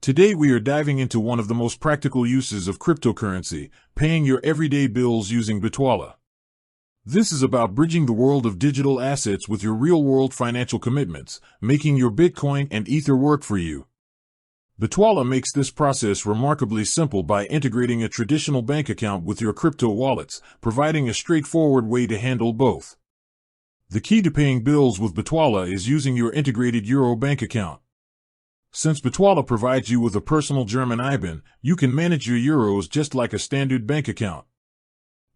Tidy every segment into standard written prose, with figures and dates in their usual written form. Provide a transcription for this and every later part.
Today we are diving into one of the most practical uses of cryptocurrency, paying your everyday bills using Bitwala. This is about bridging the world of digital assets with your real-world financial commitments, making your Bitcoin and Ether work for you. Bitwala makes this process remarkably simple by integrating a traditional bank account with your crypto wallets, providing a straightforward way to handle both. The key to paying bills with Bitwala is using your integrated Euro bank account. Since Bitwala provides you with a personal German IBAN, you can manage your euros just like a standard bank account.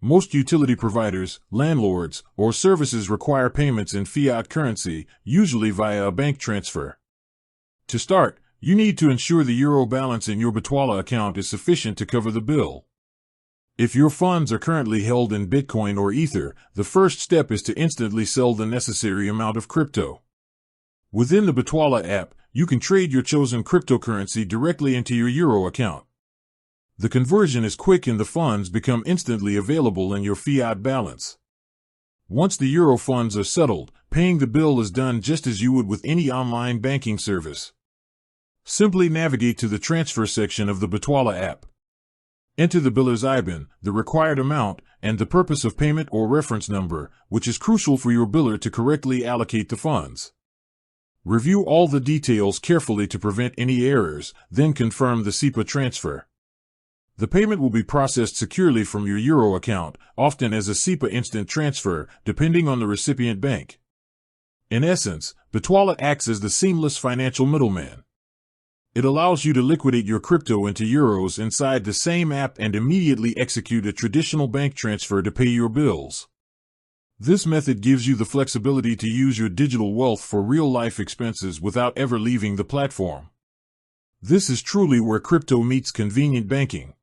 Most utility providers, landlords, or services require payments in fiat currency, usually via a bank transfer. To start, you need to ensure the euro balance in your Bitwala account is sufficient to cover the bill. If your funds are currently held in Bitcoin or Ether, the first step is to instantly sell the necessary amount of crypto. Within the Bitwala app, you can trade your chosen cryptocurrency directly into your euro account. The conversion is quick and the funds become instantly available in your fiat balance. Once the euro funds are settled, paying the bill is done just as you would with any online banking service. Simply navigate to the transfer section of the Bitwala app. Enter the biller's IBAN, the required amount, and the purpose of payment or reference number, which is crucial for your biller to correctly allocate the funds. Review all the details carefully to prevent any errors, then confirm the SEPA transfer. The payment will be processed securely from your euro account, often as a SEPA instant transfer, depending on the recipient bank. In essence, Bitwala acts as the seamless financial middleman. It allows you to liquidate your crypto into euros inside the same app and immediately execute a traditional bank transfer to pay your bills. This method gives you the flexibility to use your digital wealth for real-life expenses without ever leaving the platform. This is truly where crypto meets convenient banking.